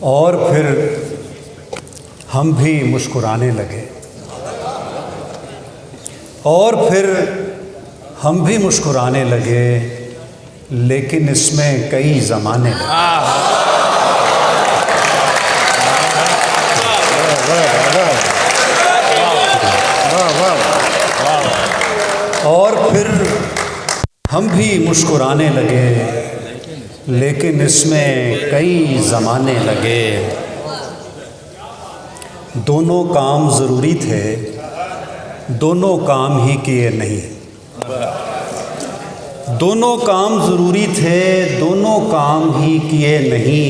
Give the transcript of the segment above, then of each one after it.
और फिर हम भी मुस्कुराने लगे, और फिर हम भी मुस्कुराने लगे, लेकिन इसमें कई ज़माने लगे। और फिर हम भी मुस्कुराने लगे, लेकिन इसमें कई ज़माने लगे। दोनों काम ज़रूरी थे, दोनों काम ही किए नहीं। दोनों काम ज़रूरी थे, दोनों काम ही किए नहीं।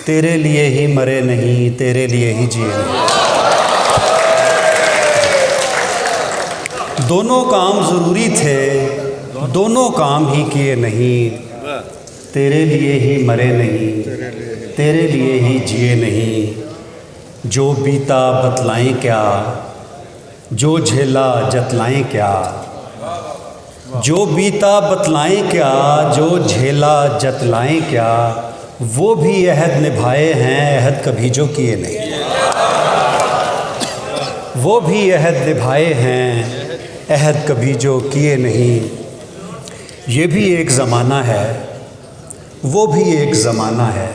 तेरे लिए ही मरे नहीं, तेरे लिए ही जिए नहीं। दोनों काम ज़रूरी थे, दोनों काम ही किए नहीं। तेरे लिए ही मरे नहीं, तेरे लिए ही जिए नहीं। जो बीता बतलाएं क्या, जो झेला जतलाएं क्या। जो बीता बतलाएं क्या, जो झेला जतलाएं क्या। वो भी अहद निभाए हैं, अहद कभी जो किए नहीं। वो भी अहद निभाए हैं, अहद कभी जो किए नहीं। ये भी एक ज़माना है, वो भी एक ज़माना है।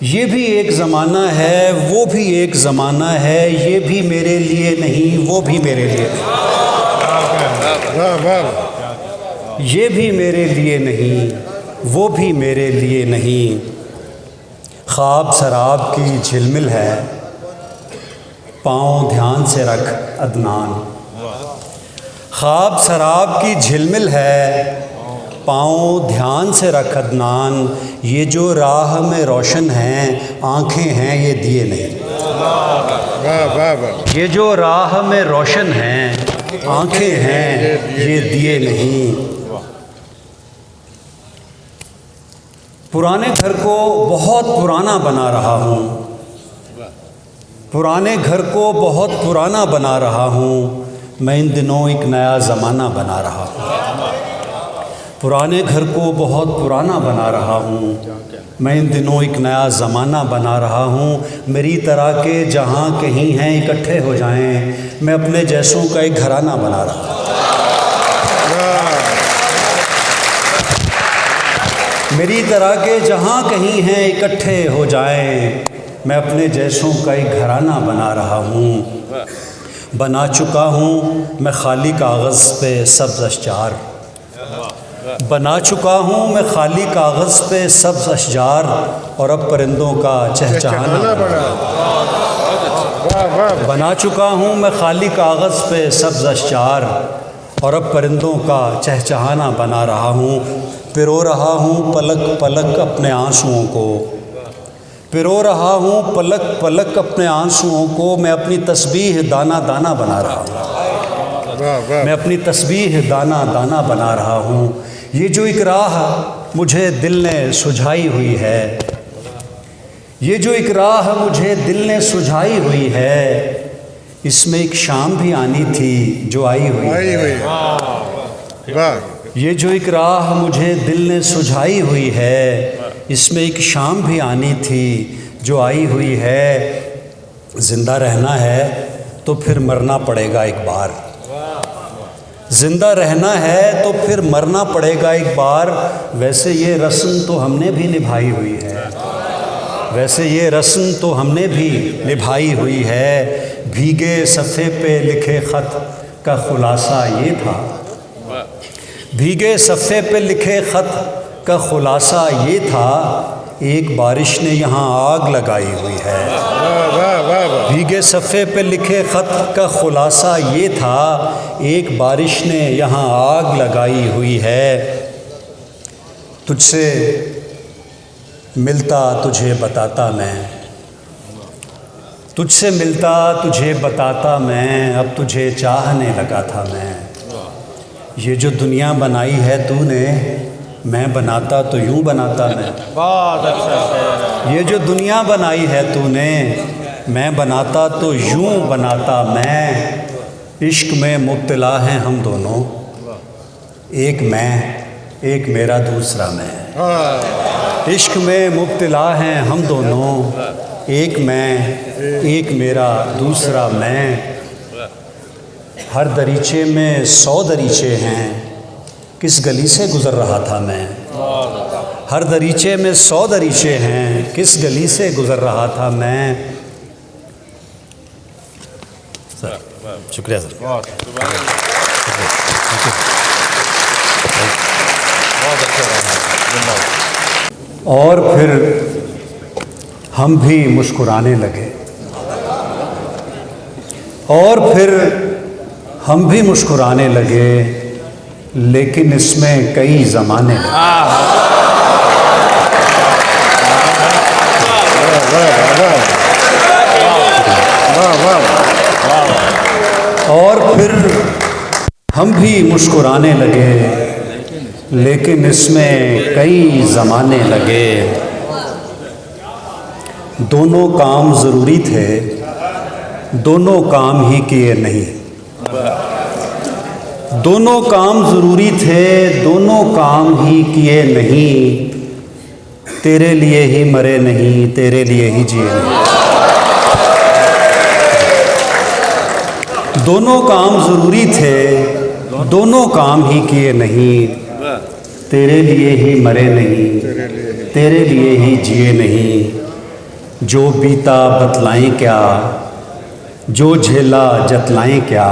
ये भी एक ज़माना है, वो भी एक ज़माना है। ये भी मेरे लिए नहीं, वो भी मेरे लिए नहीं। ये भी मेरे लिए नहीं, वो भी मेरे लिए नहीं। ख्वाब शराब की झिलमिल है, पाँव ध्यान से रख अदनान। ख्वाब शराब की झिलमिल है, पाँव ध्यान से रख अदनान। ये जो राह में रोशन हैं, आँखें हैं ये दिए नहीं। ये जो राह में रोशन हैं, आँखें हैं ये दिए नहीं। पुराने घर को बहुत पुराना बना रहा हूँ, पुराने घर को बहुत पुराना बना रहा हूँ। मैं इन दिनों एक नया ज़माना बना रहा हूँ। पुराने घर को बहुत पुराना बना रहा हूँ, मैं इन दिनों एक नया ज़माना बना रहा हूँ। मेरी तरह के जहाँ कहीं हैं इकट्ठे हो जाएं, मैं अपने जैसों का एक घराना बना रहा हूँ। मेरी तरह के जहाँ कहीं हैं इकट्ठे हो जाएं, मैं अपने जैसों का एक घराना बना रहा हूँ। बना चुका हूँ मैं खाली कागज़ पे सब्ज़ अशजार। बना चुका हूँ मैं खाली कागज़ पे सब्ज़ अशजार, और अब परिंदों का चहचहाना। बना चुका हूँ मैं खाली कागज़ पे सब्ज़ अशजार, और अब परिंदों का चहचहाना बना रहा हूँ। पिरो रहा हूँ पलक पलक अपने आंसुओं को, पिरो रहा हूँ पलक पलक अपने आंसुओं को। मैं अपनी तस्बीह दाना दाना बना रहा हूँ, मैं अपनी तस्बीह दाना दाना बना रहा हूँ। ये जो एक राह मुझे दिल ने सुझाई हुई है, ये जो एक राह मुझे दिल ने सुझाई हुई है, इसमें एक शाम भी आनी थी जो आई हुई है। ये जो एक राह मुझे दिल ने सुझाई हुई है, इसमें एक शाम भी आनी थी जो आई हुई है। ज़िंदा रहना है तो फिर मरना पड़ेगा एक बार। ज़िंदा रहना है तो फिर मरना पड़ेगा एक बार। वैसे ये रस्म तो हमने भी निभाई हुई है, वैसे ये रस्म तो हमने भी निभाई हुई है। भीगे सफ़े पे लिखे ख़त का ख़ुलासा ये था, भीगे सफ़े पे लिखे ख़त का ख़ुलासा ये था। एक बारिश ने यहाँ आग लगाई हुई है। भीगे सफ़े पे लिखे ख़त का ख़ुलासा ये था। एक बारिश ने यहाँ आग लगाई हुई है। तुझसे मिलता तुझे बताता मैं, तुझसे मिलता तुझे बताता मैं। अब तुझे चाहने लगा था मैं। ये जो दुनिया बनाई है तूने, मैं बनाता तो यूँ बनाता मैं। बहुत अच्छा। ये जो दुनिया बनाई है तूने, मैं बनाता तो यूँ बनाता मैं। इश्क में मुब्तला हैं हम दोनों, एक मैं एक मेरा दूसरा मैं। इश्क में मुब्तला हैं हम दोनों, एक मैं एक मेरा दूसरा मैं। हर दरीचे में 100 दरीचे हैं, किस गली से गुज़र रहा था मैं। हर दरीचे में 100 दरीचे हैं, किस गली से गुज़र रहा था मैं। सर शुक्रिया सर। बहुत अच्छा। और फिर हम भी मुस्कुराने लगे, और फिर हम भी मुस्कुराने लगे, लेकिन इसमें कई ज़माने लगे। और फिर हम भी मुस्कुराने लगे, लेकिन इसमें कई ज़माने लगे। दोनों काम ज़रूरी थे, दोनों काम ही किए नहीं। दोनों काम ज़रूरी थे, दोनों काम ही किए नहीं। तेरे लिए ही मरे नहीं, तेरे लिए ही जिए नहीं। दोनों काम ज़रूरी थे, दोनों काम ही किए नहीं। तेरे लिए ही मरे नहीं, तेरे लिए ही जिए नहीं। जो बीता बतलाएं क्या, जो झेला जतलाएं क्या।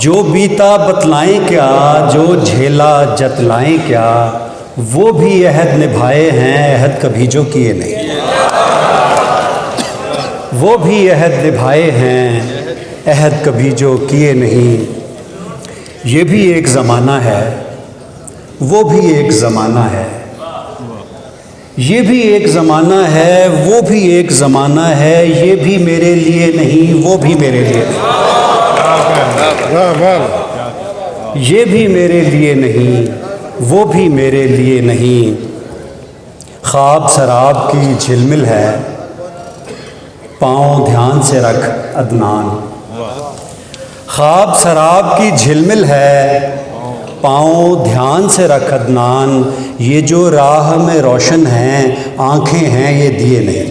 जो बीता बतलाएं क्या, जो झेला जतलाएं क्या। वो भी अहद निभाए हैं, अहद कभी जो किए नहीं। वो भी अहद निभाए हैं, अहद कभी जो किए नहीं। ये भी एक ज़माना है, वो भी एक ज़माना है। ये भी एक ज़माना है, वो भी एक ज़माना है। ये भी मेरे लिए नहीं, वो भी मेरे लिए नहीं। ये भी मेरे लिए नहीं, वो भी मेरे लिए नहीं। ख्वाब शराब की झिलमिल है, पाँव ध्यान से रख अदनान। ख्वाब शराब की झिलमिल है, पाँव ध्यान से रख अदनान। ये जो राह में रोशन हैं, आँखें हैं ये दिए नहीं।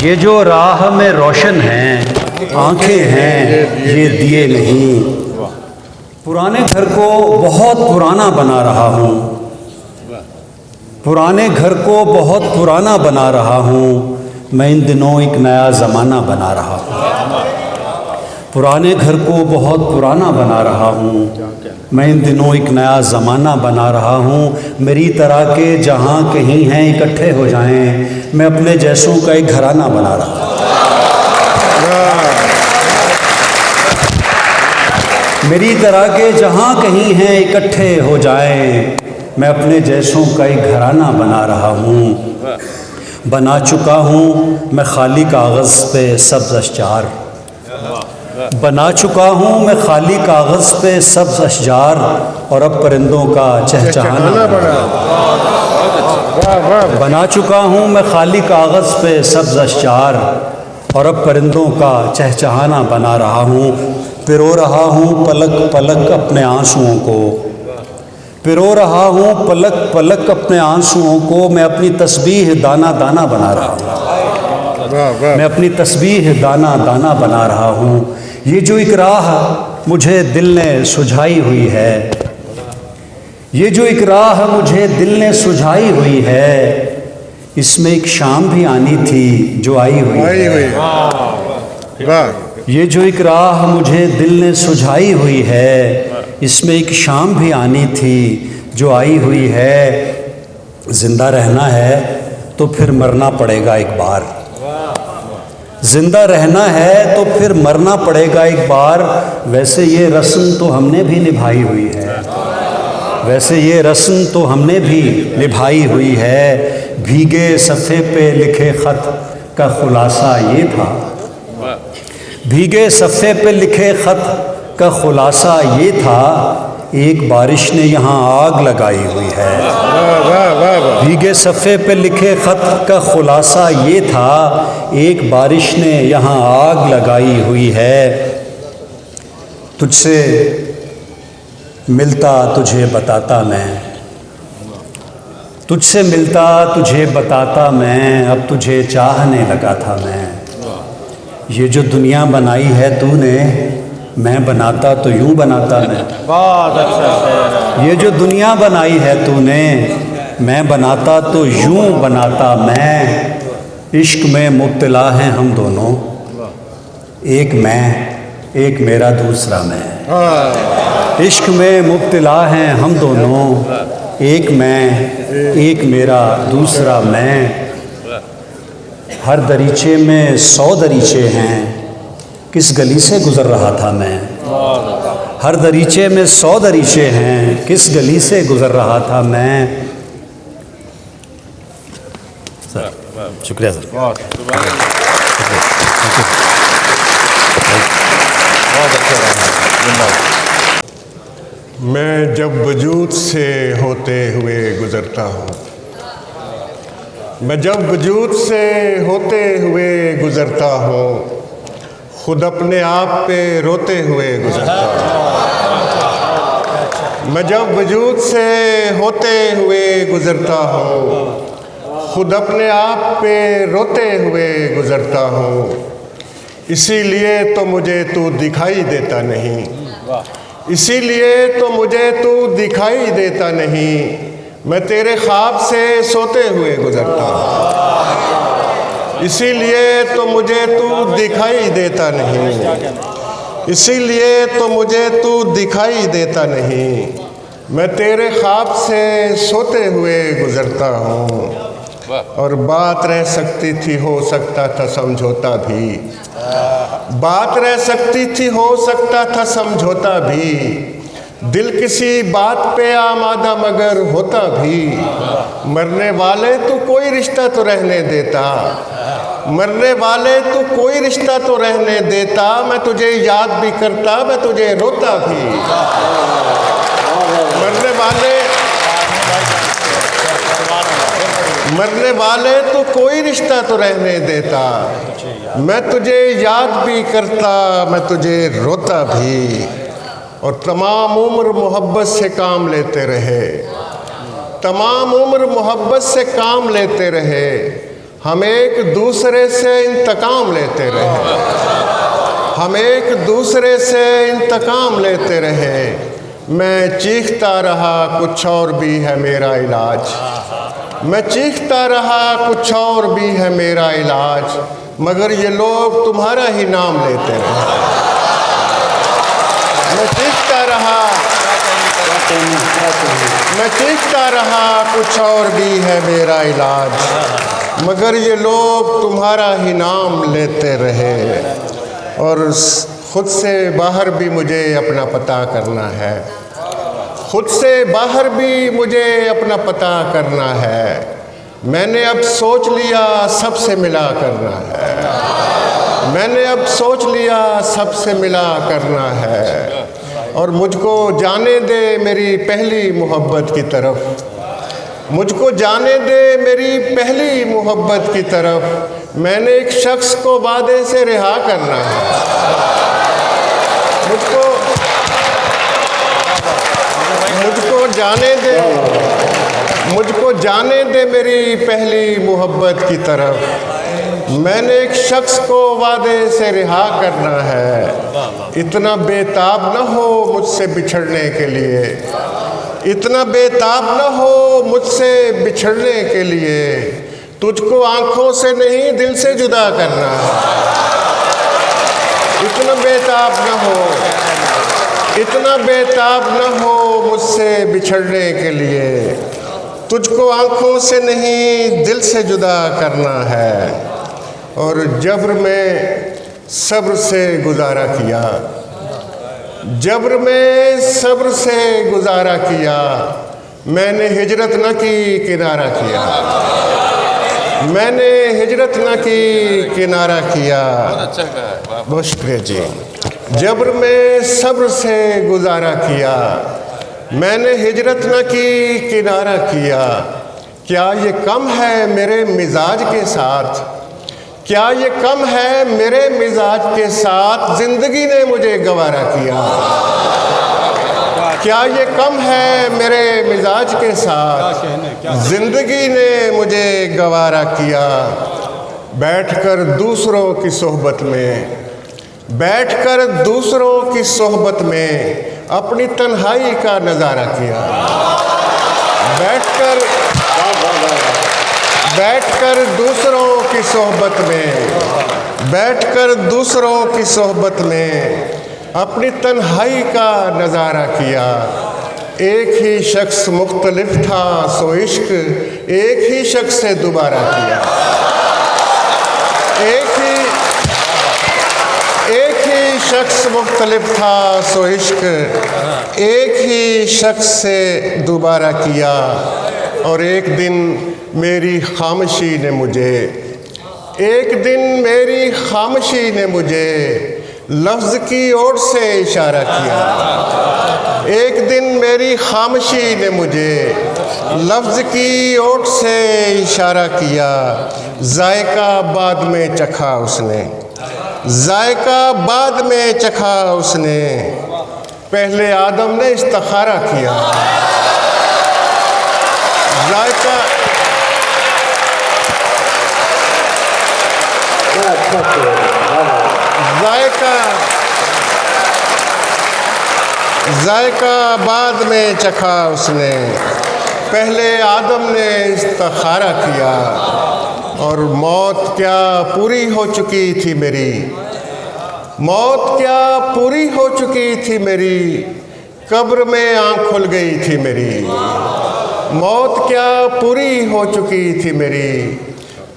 ये जो राह में रोशन हैं, आँखें हैं ये दिए नहीं। पुराने घर को बहुत पुराना बना रहा हूँ, पुराने घर को बहुत पुराना बना रहा हूँ। मैं इन दिनों एक नया ज़माना बना रहा हूँ। पुराने घर को बहुत पुराना बना रहा हूँ, मैं इन दिनों एक नया ज़माना बना रहा हूँ। मेरी तरह के जहाँ कहीं हैं इकट्ठे हो जाएं, मैं अपने जैसों का एक घराना बना रहा हूँ। मेरी तरह के जहाँ कहीं हैं इकट्ठे हो जाएं, मैं अपने जैसों का एक घराना बना रहा हूँ। बना चुका हूँ मैं खाली कागज़ पे सब्ज़ अशजार। बना चुका हूँ मैं खाली कागज़ पे सब्ज़ अशजार, और अब परिंदों का चहचहाना। बना चुका हूँ मैं खाली कागज़ पे सब्ज़ अशजार, और अब परिंदों का चहचहाना बना रहा हूँ। पिरो रहा हूँ पलक पलक अपने आंसुओं को, पिरो रहा हूँ पलक पलक अपने आंसुओं को। मैं अपनी तस्बीह दाना दाना बना रहा हूँ, मैं अपनी तस्बीह दाना दाना बना रहा हूँ। ये जो एक राह मुझे दिल ने सुझाई हुई है, ये जो एक राह मुझे दिल ने सुझाई हुई है, इसमें एक शाम भी आनी थी जो आई हुई है। ये जो एक राह मुझे दिल ने सुझाई हुई है, इसमें एक शाम भी आनी थी जो आई हुई है। ज़िंदा रहना है तो फिर मरना पड़ेगा एक बार। ज़िंदा रहना है तो फिर मरना पड़ेगा एक बार। वैसे ये रस्म तो हमने भी निभाई हुई है, वैसे ये रस्म तो हमने भी निभाई हुई है। भीगे सफ़े पे लिखे ख़त का ख़ुलासा ये था, भीगे सफ़े पे लिखे ख़त का ख़ुलासा ये था। एक बारिश ने यहाँ आग लगाई हुई है। भीगे सफ़े पे लिखे ख़त का ख़ुलासा ये था, एक बारिश ने यहाँ आग लगाई हुई है। तुझसे मिलता तुझे बताता मैं, तुझसे मिलता तुझे बताता मैं, अब तुझे चाहने लगा था मैं। ये जो दुनिया बनाई है तूने, मैं बनाता तो यूं बनाता मैं। बहुत अच्छा। ये जो दुनिया बनाई है तूने, मैं बनाता तो यूं बनाता मैं। इश्क में मुब्तला हैं हम दोनों, एक मैं एक मेरा दूसरा मैं। इश्क में मुब्तला हैं हम दोनों, एक मैं एक मेरा दूसरा मैं। हर दरीचे में 100 दरीचे हैं, किस गली से गुज़र रहा था मैं। हर दरीचे में 100 दरीचे हैं, किस गली से गुज़र रहा था मैं। सर शुक्रिया सर। बहुत अच्छा गाना है। जिंदाबाद। मैं जब वजूद से होते हुए गुज़रता हूँ, मैं जब वजूद से होते हुए गुज़रता हूँ, खुद अपने आप पे रोते हुए गुज़रता हूँ। मैं जब वजूद से होते हुए गुज़रता हूँ, खुद अपने आप पे रोते हुए गुज़रता हूँ। इसीलिए तो मुझे तू दिखाई देता नहीं, इसीलिए तो मुझे तू दिखाई देता नहीं। मैं तेरे ख्वाब से सोते हुए गुज़रता हूँ, इसीलिए तो मुझे तू दिखाई देता नहीं, इसीलिए तो मुझे तू दिखाई देता नहीं। मैं तेरे ख्वाब से सोते हुए गुज़रता हूँ। और बात रह सकती थी, हो सकता था समझौता भी, बात रह सकती थी, हो सकता था समझौता भी। दिल किसी बात पे आमादा मगर होता भी। मरने वाले तू कोई रिश्ता तो रहने देता, मरने वाले तू कोई रिश्ता तो रहने देता। मैं तुझे याद भी करता, मैं तुझे रोता भी। मरने वाले तू कोई रिश्ता तो रहने देता। मैं तुझे याद भी करता, मैं तुझे रोता भी। और तमाम उम्र मोहब्बत से काम लेते रहे, तमाम उम्र मोहब्बत से काम लेते रहे। हम एक दूसरे से इंतकाम लेते रहे, हम एक दूसरे से इंतकाम लेते रहे। मैं चीखता रहा कुछ और भी है मेरा इलाज, मैं चीखता रहा कुछ और भी है मेरा इलाज। मगर ये लोग तुम्हारा ही नाम लेते रहे। मैं चीखता रहा, मैं चीखता रहा कुछ और भी है मेरा इलाज। मगर ये लोग तुम्हारा ही नाम लेते रहे। और खुद से बाहर भी मुझे अपना पता करना है, खुद से बाहर भी मुझे अपना पता करना है। मैंने अब सोच लिया सबसे मिला करना है, मैंने अब सोच लिया सबसे मिला करना है। और मुझको जाने दे मेरी पहली मोहब्बत की तरफ, मुझको जाने दे मेरी पहली मोहब्बत की तरफ। मैंने एक शख्स को वादे से रिहा करना है, मुझको जाने दे, मुझको जाने दे मेरी पहली मोहब्बत की तरफ। मैंने एक शख्स को वादे से रिहा करना है। इतना बेताब न हो मुझसे बिछड़ने के लिए, इतना बेताब न हो मुझसे बिछड़ने के लिए। तुझको आंखों से नहीं दिल से जुदा करना है। इतना बेताब न हो, इतना बेताब न हो मुझसे बिछड़ने के लिए। तुझको आंखों से नहीं दिल से जुदा करना है। और जब्र में सब्र से गुजारा किया, जब्र में सब्र से गुजारा किया। मैंने हिजरत न की किनारा किया, मैंने हिजरत न की किनारा किया। बहुत शुक्रिया जी। जब्र में सब्र से गुजारा किया, मैंने हिजरत न की किनारा किया। क्या ये कम है मेरे मिजाज के साथ, क्या ये कम है मेरे मिजाज के साथ। ज़िंदगी ने मुझे गवारा किया, क्या ये कम है मेरे मिजाज के साथ, जिंदगी ने मुझे गवारा किया। बैठकर दूसरों की सोहबत में, बैठकर दूसरों की सोहबत में अपनी तन्हाई का नज़ारा किया। बैठकर दूसरों की सोहबत में, बैठकर दूसरों की सोहबत में अपनी तन्हाई का नज़ारा किया। एक ही शख्स मुख्तलिफ था सो इश्क एक ही शख्स से दोबारा किया। एक ही शख्स मुख्तलिफ था सो इश्क एक ही शख्स से दोबारा किया। और एक दिन मेरी खामोशी ने मुझे, एक दिन मेरी खामोशी ने मुझे लफ्ज़ की ओर से इशारा किया। एक दिन मेरी खामोशी ने मुझे लफ्ज़ की ओर से इशारा किया। जायका बाद में चखा उसने, जायका बाद में चखा उसने, पहले आदम ने इस्तिखारा किया। जायका जायका बाद में चखा उसने, पहले आदम ने इस्तिखारा किया। और मौत क्या पूरी हो चुकी थी मेरी, मौत क्या पूरी हो चुकी थी मेरी, कब्र में आँख खुल गई थी मेरी। मौत क्या पूरी हो चुकी थी मेरी,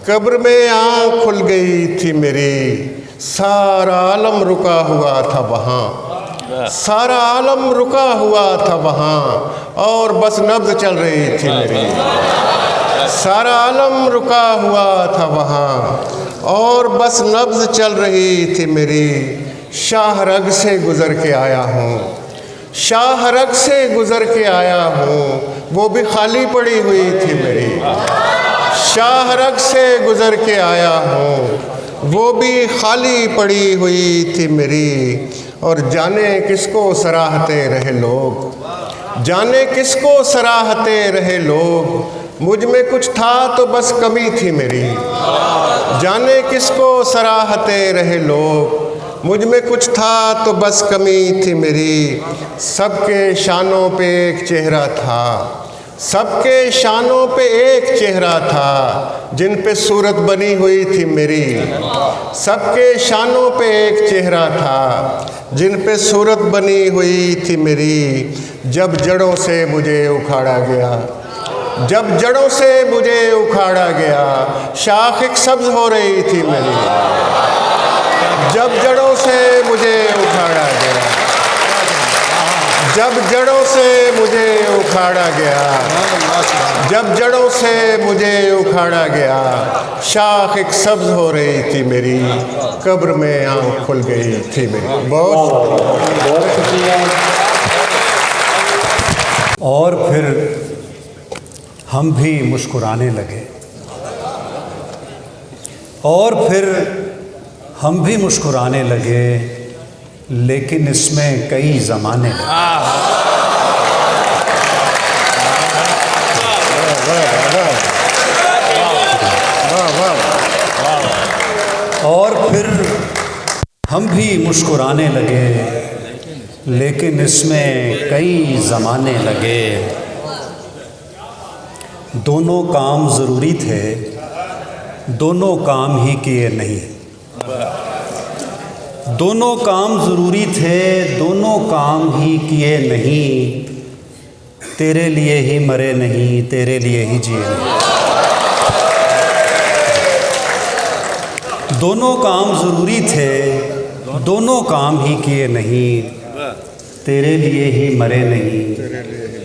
कब्र में आँख खुल गई थी मेरी। सारा आलम रुका हुआ था वहाँ, सारा आलम रुका हुआ था वहाँ, और बस नब्ज़ चल रही थी मेरी। सारा आलम रुका हुआ था वहाँ और बस नब्ज़ चल रही थी मेरी। शाहरग से गुज़र के आया हूँ, शाहरग से गुज़र के आया हूँ, वो भी खाली पड़ी हुई थी मेरी। शाहरग से गुज़र के आया हूँ, वो भी खाली पड़ी हुई थी मेरी। और जाने किसको सराहते रहे लोग, जाने किसको सराहते रहे लोग, मुझ में कुछ था तो बस कमी थी मेरी। जाने किसको सराहते रहे लोग, मुझ में कुछ था तो बस कमी थी मेरी। सबके शानों पे एक चेहरा था, सबके शानों पे एक चेहरा था, जिन पे सूरत बनी हुई थी मेरी। सबके शानों पे एक चेहरा था, जिन पे सूरत बनी हुई थी मेरी। जब जड़ों से मुझे उखाड़ा गया, जब जड़ों से मुझे उखाड़ा गया, शाख एक सब्ज़ हो रही थी मेरी। जब जड़ों से मुझे उखाड़ा गया, जब जड़ों से मुझे उखाड़ा गया, जब जड़ों से मुझे उखाड़ा गया, शाख एक सब्ज़ हो रही थी मेरी, कब्र में आँख खुल गई थी मेरी। बहुत शुक्रिया। और फिर हम भी मुस्कुराने लगे, और फिर हम भी मुस्कुराने लगे, लेकिन इसमें कई ज़माने लगे। और फिर हम भी मुस्कुराने लगे, लेकिन इसमें कई ज़माने लगे। दोनों काम ज़रूरी थे, दोनों काम ही किए नहीं। दोनों काम ज़रूरी थे, दोनों काम ही किए नहीं। तेरे लिए ही मरे नहीं, तेरे लिए ही जिए नहीं। दोनों काम ज़रूरी थे, दोनों काम ही किए नहीं। तेरे लिए ही मरे नहीं,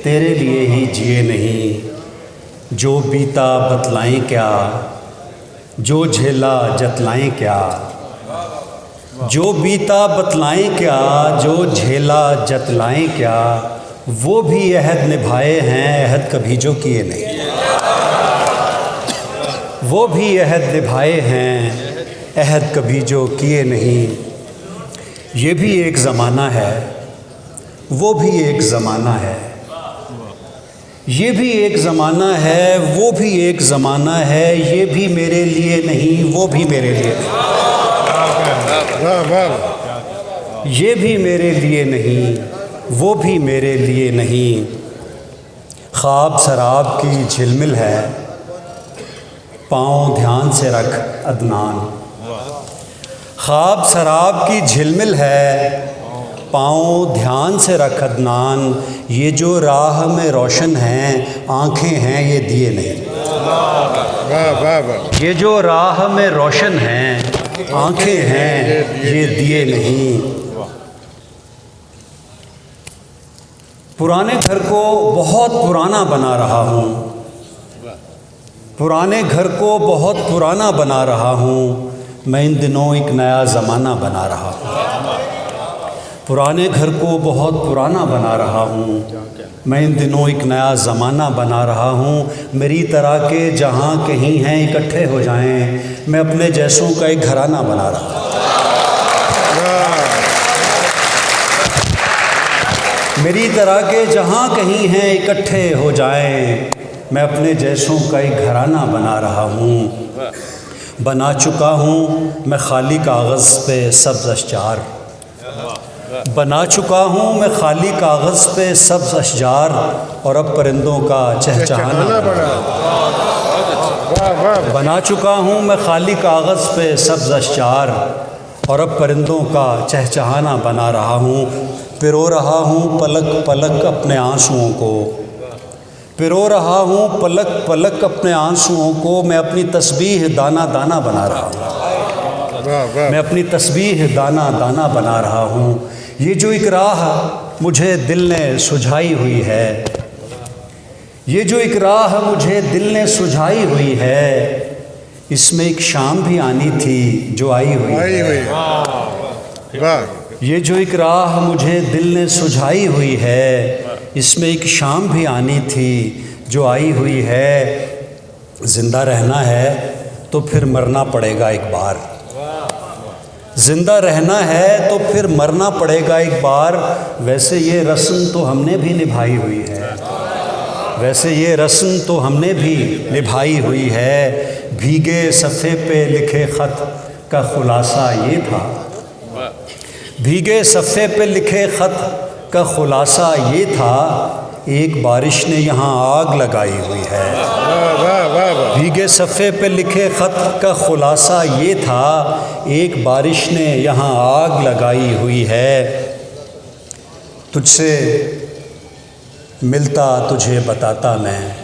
तेरे लिए ही जिए नहीं। जो बीता बतलाएं क्या, जो झेला जतलाएं क्या, जो बीता बतलाएं क्या, जो झेला जतलाएं क्या, वो भी अहद निभाए हैं, अहद कभी जो किए नहीं। वो भी अहद निभाए हैं, अहद कभी जो किए नहीं। ये भी एक ज़माना है, वो भी एक ज़माना है, ये भी एक ज़माना है, वो भी एक ज़माना है, ये भी मेरे लिए नहीं, वो भी मेरे लिए नहीं, ये भी मेरे लिए नहीं, वो भी मेरे लिए नहीं। ख्वाब शराब की झिलमिल है, पाँव ध्यान से रख अदनान। ख्वाब शराब की झिलमिल है, पाँव ध्यान से रख अदनान। ये जो राह में रोशन हैं, आँखें हैं ये दिए नहीं। ये जो राह में रोशन हैं, आँखें हैं ये दिए नहीं। पुराने घर को बहुत पुराना बना रहा हूँ, पुराने घर को बहुत पुराना बना रहा हूँ। मैं इन दिनों एक नया ज़माना बना रहा हूँ। पुराने घर को बहुत पुराना बना रहा हूँ, मैं इन दिनों एक नया ज़माना बना रहा हूँ। मेरी तरह के जहाँ कहीं हैं इकट्ठे हो जाएं, मैं अपने जैसों का एक घराना बना रहा हूँ। मेरी तरह के जहाँ कहीं हैं इकट्ठे हो जाएं, मैं अपने जैसों का एक घराना बना रहा हूँ। बना चुका हूँ मैं खाली कागज़ पे सब्ज़ अशजार, बना चुका हूँ मैं खाली कागज़ पे सब्ज़ अशजार, और अब परिंदों का चहचहाना बना चुका हूँ मैं खाली कागज़ पे सब्ज़ अशजार, और अब परिंदों का चहचहाना बना रहा हूँ। पिरो रहा हूँ पलक पलक अपने आंसुओं को, पिरो रहा हूँ पलक पलक अपने आंसुओं को। मैं अपनी तस्बीह दाना दाना बना रहा हूँ, मैं अपनी तस्बीह दाना दाना बना रहा हूँ। ये जो एक राह मुझे दिल ने सुझाई हुई है, ये जो एक राह मुझे दिल ने सुझाई हुई है, इसमें एक शाम भी आनी थी जो आई हुई है। ये जो एक राह मुझे दिल ने सुझाई हुई है, इसमें एक शाम भी आनी थी जो आई हुई है। ज़िंदा रहना है तो फिर मरना पड़ेगा एक बार, ज़िंदा रहना है तो फिर मरना पड़ेगा एक बार। वैसे ये रस्म तो हमने भी निभाई हुई है, वैसे ये रस्म तो हमने भी निभाई हुई है। भीगे सफ़े पे लिखे ख़त का ख़ुलासा ये था, भीगे सफ़े पे लिखे ख़त का ख़ुलासा ये था, एक बारिश ने यहाँ आग लगाई हुई है। भीगे सफ़े पे लिखे ख़त का ख़ुलासा ये था, एक बारिश ने यहाँ आग लगाई हुई है। तुझसे मिलता तुझे बताता मैं,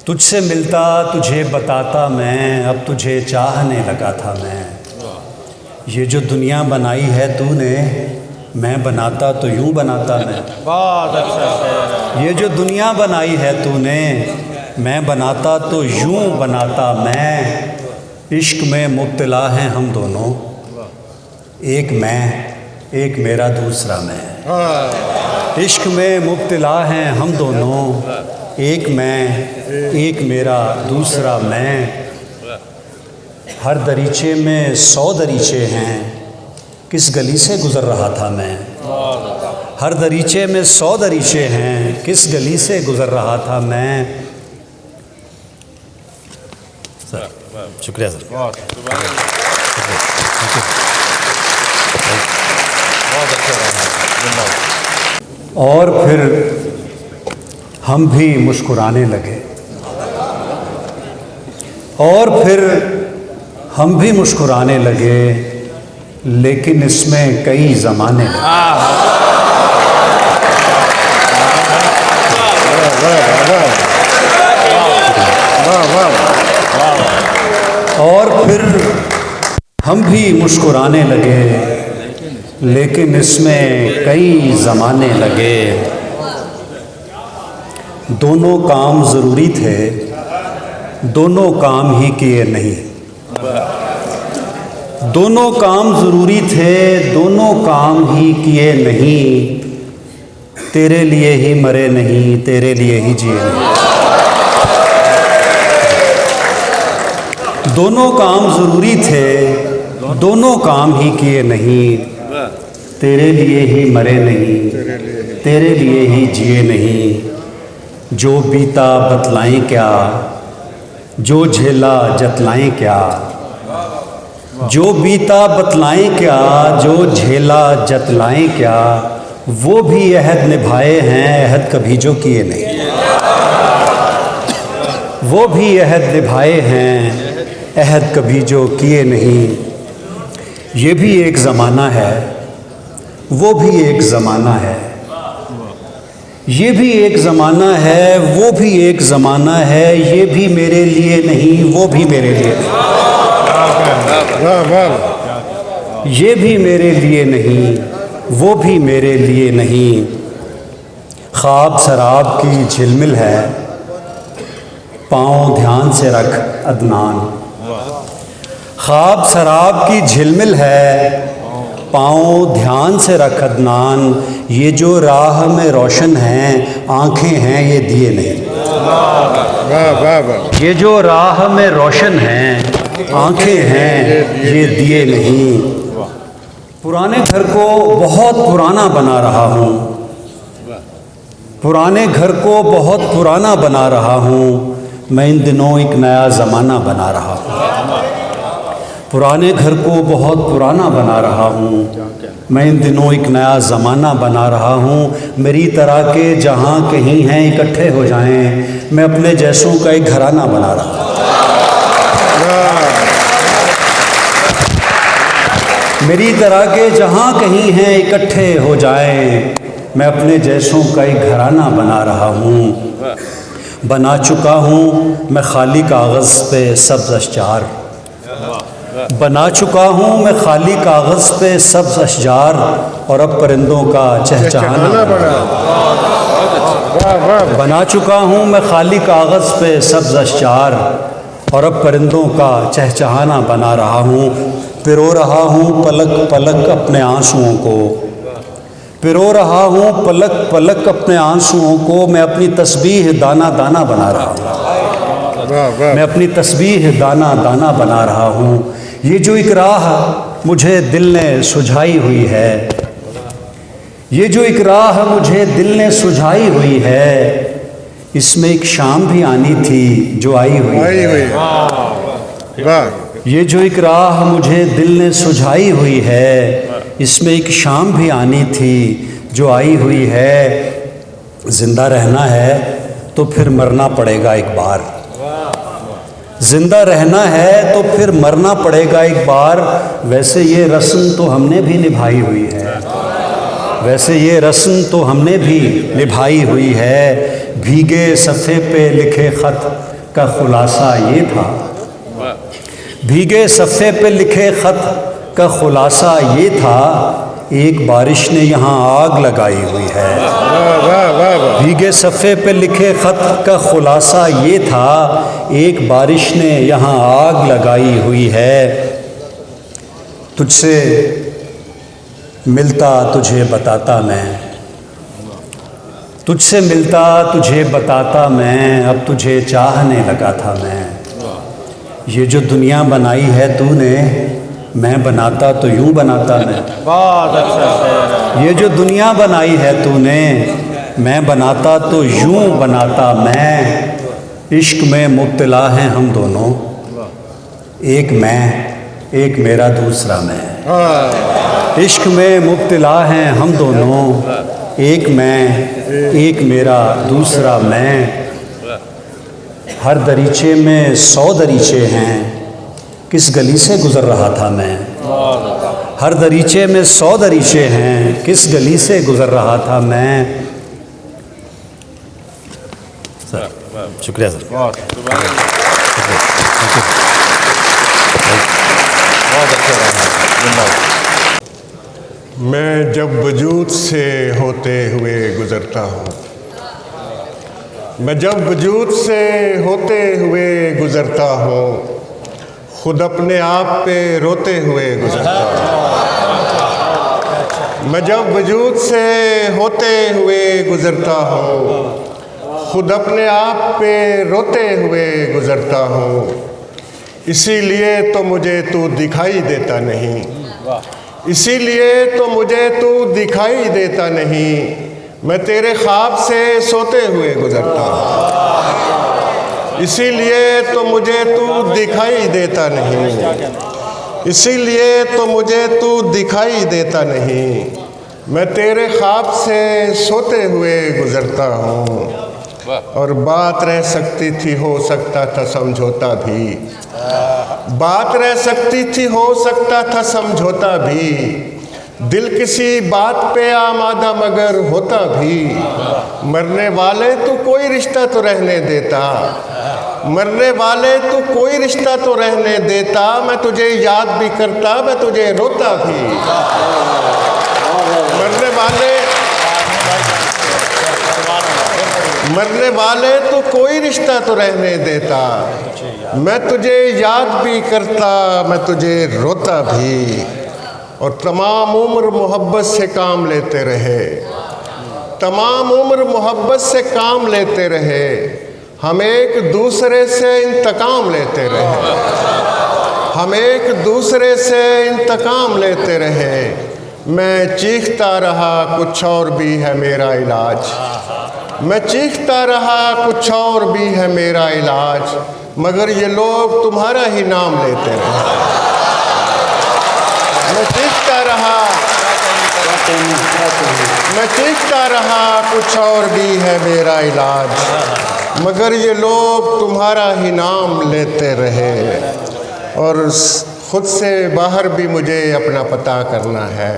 तुझसे मिलता तुझे बताता मैं, अब तुझे चाहने लगा था मैं। ये जो दुनिया बनाई है तूने, मैं बनाता तो यूं बनाता मैं। बहुत अच्छा। ये जो दुनिया बनाई है तूने, मैं बनाता तो यूं बनाता मैं। इश्क में मुब्तला हैं हम दोनों, एक मैं एक मेरा दूसरा मैं। इश्क में मुब्तला हैं हम दोनों, एक मैं एक मेरा दूसरा मैं। हर दरीचे में 100 दरीचे हैं, किस गली से गुज़र रहा था मैं। हर दरीचे में 100 दरीचे हैं, किस गली से गुज़र रहा था मैं। सर शुक्रिया सर। बहुत अच्छा। और फिर हम भी मुस्कुराने लगे, और फिर हम भी मुस्कुराने लगे, लेकिन इसमें कई ज़माने और फिर हम भी मुस्कुराने लगे, लेकिन इसमें कई ज़माने लगे। दोनों काम ज़रूरी थे, दोनों काम ही किए नहीं। दोनों काम ज़रूरी थे, दोनों काम ही किए नहीं। तेरे लिए ही मरे नहीं, तेरे लिए ही जिए नहीं। दोनों काम ज़रूरी थे, दोनों काम ही किए नहीं। तेरे लिए ही मरे नहीं, तेरे लिए ही जिए नहीं। जो बीता बतलाएं क्या, जो झेला जतलाएं क्या। जो बीता बतलाएं क्या, जो झेला जतलाएं क्या। वो भी अहद निभाए हैं, अहद कभी जो किए नहीं। वो भी अहद निभाए हैं, अहद कभी जो किए नहीं। ये भी एक ज़माना है, वो भी एक ज़माना है। ये भी एक ज़माना है, वो भी एक ज़माना है। ये भी मेरे लिए नहीं, वो भी मेरे लिए नहीं। ये भी मेरे लिए नहीं, वो भी मेरे लिए नहीं। ख्वाब शराब की झिलमिल है, पाँव ध्यान से रख अदनान। ख्वाब शराब की झिलमिल है, पाँव ध्यान से रख अदनान। ये जो राह में रोशन हैं, आँखें हैं ये दिए नहीं। ये जो राह में रोशन हैं, आँखें हैं ये दिए नहीं। पुराने घर को बहुत पुराना बना रहा हूँ, पुराने घर को बहुत पुराना बना रहा हूँ। मैं इन दिनों एक नया ज़माना बना रहा हूँ। पुराने घर को बहुत पुराना बना रहा हूँ, मैं इन दिनों एक नया ज़माना बना रहा हूँ। मेरी तरह के जहाँ कहीं हैं इकट्ठे हो जाएं, मैं अपने जैसों का एक घराना बना रहा हूँ। मेरी तरह के जहाँ कहीं हैं इकट्ठे हो जाएं, मैं अपने जैसों का एक घराना बना रहा हूँ। बना चुका हूँ मैं खाली कागज़ पे सब्ज़ अशजार। बना चुका हूँ मैं खाली कागज़ पे सब्ज़ अशजार। और अब परिंदों का चहचहाना बना चुका हूँ मैं खाली कागज़ पे सब्ज़ अशजार। और अब परिंदों का चहचहाना बना रहा हूँ। पिरो रहा हूँ पलक पलक अपने आंसुओं को, पिरो रहा हूँ पलक पलक अपने आंसुओं को। मैं अपनी तस्बीह दाना दाना बना रहा हूँ, मैं अपनी तस्बीह दाना दाना बना रहा हूँ। ये जो एक राह मुझे दिल ने सुझाई हुई है, ये जो एक राह मुझे दिल ने सुझाई हुई है। इसमें एक शाम भी आनी थी जो आई हुई है। ये जो एक राह मुझे दिल ने सुझाई हुई है, इसमें एक शाम भी आनी थी जो आई हुई है। जिंदा रहना है तो फिर मरना पड़ेगा एक बार, जिंदा रहना है तो फिर मरना पड़ेगा एक बार। वैसे ये रस्म तो हमने भी निभाई हुई है, वैसे ये रस्म तो हमने भी निभाई हुई है। भीगे सफ़े पे लिखे ख़त का खुलासा ये था, भीगे सफ़े पे लिखे ख़त का खुलासा ये था। एक बारिश ने यहाँ आग लगाई हुई है। भीगे सफ़े पे लिखे ख़त का खुलासा ये था। एक बारिश ने यहाँ आग लगाई हुई है। तुझसे मिलता तुझे बताता मैं, तुझसे मिलता तुझे बताता मैं। अब तुझे चाहने लगा था मैं। ये जो दुनिया बनाई है तूने, मैं बनाता तो यूं बनाता मैं। बहुत अच्छा शेर है। ये जो दुनिया बनाई है तूने, मैं बनाता तो यूं बनाता मैं। इश्क में मुब्तला हैं हम दोनों, एक मैं एक मेरा दूसरा मैं। इश्क में मुब्तला हैं हम दोनों, एक मैं एक मेरा दूसरा मैं। हर दरीचे में 100 दरीचे हैं, किस गली से गुज़र रहा था मैं। हर दरीचे में 100 दरीचे हैं, किस गली से गुज़र रहा था मैं। सर शुक्रिया सर। बहुत अच्छा रहा। मैं जब वजूद से होते हुए गुज़रता हूँ, मैं जब वजूद से होते हुए गुज़रता हूँ, खुद अपने आप पे रोते हुए गुज़रता हूँ। मैं जब वजूद से होते हुए गुज़रता हूँ, खुद अपने आप पे रोते हुए गुज़रता हूँ। इसीलिए तो मुझे तू दिखाई देता नहीं, इसीलिए तो मुझे तू दिखाई देता नहीं, मैं तेरे ख्वाब से सोते हुए गुजरता हूँ। इसीलिए तो मुझे तू दिखाई देता नहीं, इसीलिए तो मुझे तू दिखाई देता नहीं, मैं तेरे ख्वाब से सोते हुए गुजरता हूँ। और बात रह सकती थी, हो सकता था समझौता भी, बात रह सकती थी, हो सकता था समझौता भी, दिल किसी बात पे आमादा मगर होता भी। मरने वाले तू कोई रिश्ता तो रहने देता, मरने वाले तू कोई रिश्ता तो रहने देता, मैं तुझे याद भी करता, मैं तुझे रोता भी। मरने वाले तो कोई रिश्ता तो रहने देता, मैं तुझे याद भी करता, मैं तुझे रोता भी। और तमाम उम्र मोहब्बत से काम लेते रहे, तमाम उम्र मोहब्बत से काम लेते रहे, हम एक दूसरे से इंतकाम लेते रहे, हम एक दूसरे से इंतकाम लेते रहे। मैं चीखता रहा कुछ और भी है मेरा इलाज, मैं चीखता रहा कुछ और भी है मेरा इलाज, मगर ये लोग तुम्हारा ही नाम लेते रहे। मैं चीखता रहा, मैं चीखता रहा कुछ और भी है मेरा इलाज, मगर ये लोग तुम्हारा ही नाम लेते रहे। और खुद से बाहर भी मुझे अपना पता करना है,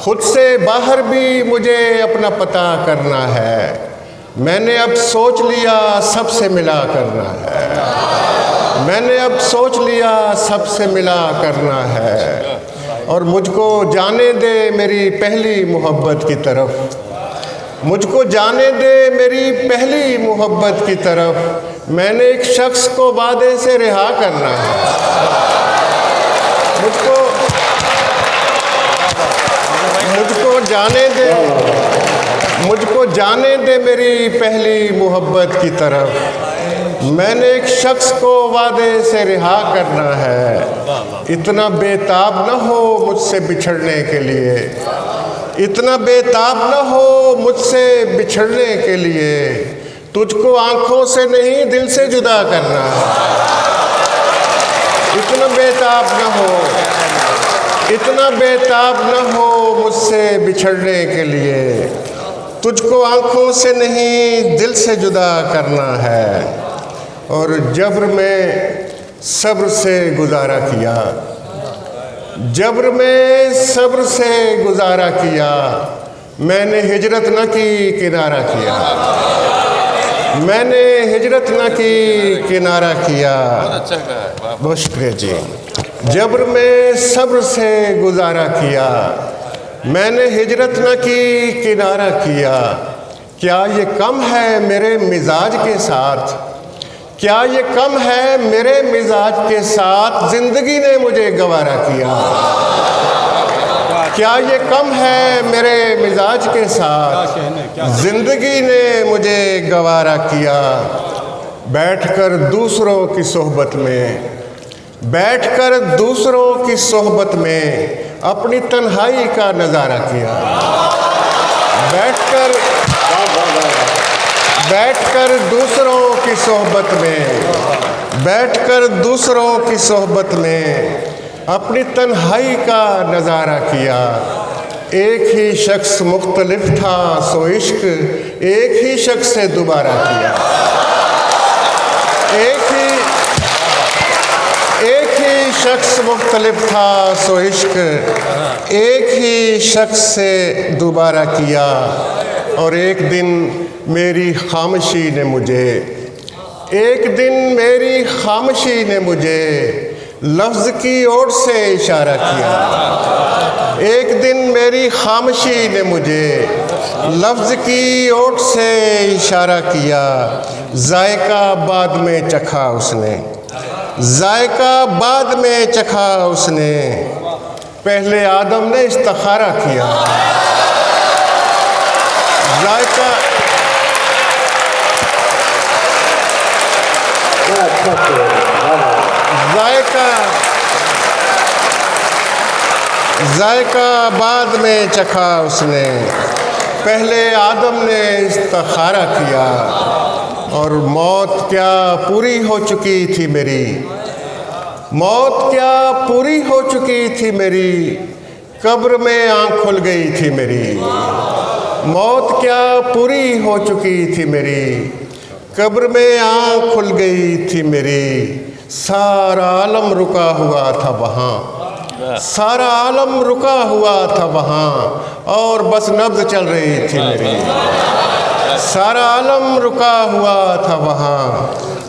खुद से बाहर भी मुझे अपना पता करना है। मैंने अब सोच लिया सबसे मिला करना है, मैंने अब सोच लिया सबसे मिला करना है। और मुझको जाने दे मेरी पहली मोहब्बत की तरफ, मुझको जाने दे मेरी पहली मोहब्बत की तरफ। मैंने एक शख्स को वादे से रिहा करना है, मुझको जाने दे, मुझको जाने दे मेरी पहली मोहब्बत की तरफ। मैंने एक शख्स को वादे से रिहा करना है। इतना बेताब न हो मुझसे बिछड़ने के लिए, इतना बेताब न हो मुझसे बिछड़ने के लिए। तुझको आंखों से नहीं दिल से जुदा करना है। इतना बेताब न हो, इतना बेताब न हो मुझसे बिछड़ने के लिए। तुझको आंखों से नहीं दिल से जुदा करना है। और जब्र में सब्र से गुजारा किया, जब्र में सब्र से गुजारा किया। मैंने हिजरत न की किनारा किया, मैंने हिजरत न की किनारा किया। बहुत शुक्रिया जी। जब्र में सब्र से गुजारा किया, मैंने हिजरत न की किनारा किया। क्या ये कम है मेरे मिजाज के साथ, क्या ये कम है मेरे मिजाज के साथ जिंदगी ने मुझे गवारा किया। क्या ये कम है मेरे मिजाज के साथ जिंदगी ने मुझे गवारा किया। बैठकर दूसरों की सोहबत में, बैठकर दूसरों की सोहबत में अपनी तन्हाई का नज़ारा किया। बैठकर दूसरों की सोहबत में, बैठकर दूसरों की सोहबत में अपनी तन्हाई का नज़ारा किया। एक ही शख्स मुख्तलिफ था सो इश्क एक ही शख्स से दोबारा किया। एक ही शख्स मुख्तलिफ था सो इश्क एक ही शख्स से दोबारा किया। और एक दिन मेरी खामोशी ने मुझे, एक दिन मेरी खामोशी ने मुझे लफ्ज़ की ओर से इशारा किया। एक दिन मेरी खामोशी ने मुझे लफ्ज़ की ओर से इशारा किया। जायका बाद में चखा उसने, जायका बाद में चखा उसने। पहले आदम ने इस्तिखारा किया। जायका जायका जायका बाद में चखा उसने, पहले आदम ने इस्तिखारा किया, और मौत क्या पूरी हो चुकी थी मेरी, मौत क्या पूरी हो चुकी थी मेरी, कब्र में आँख खुल गई थी मेरी, मौत क्या पूरी हो चुकी थी मेरी, कब्र में आँख खुल गई थी मेरी। सारा आलम रुका हुआ था वहाँ, सारा आलम रुका हुआ था वहाँ, और बस नब्ज़ चल रही थी मेरी। सारा आलम रुका हुआ था वहाँ,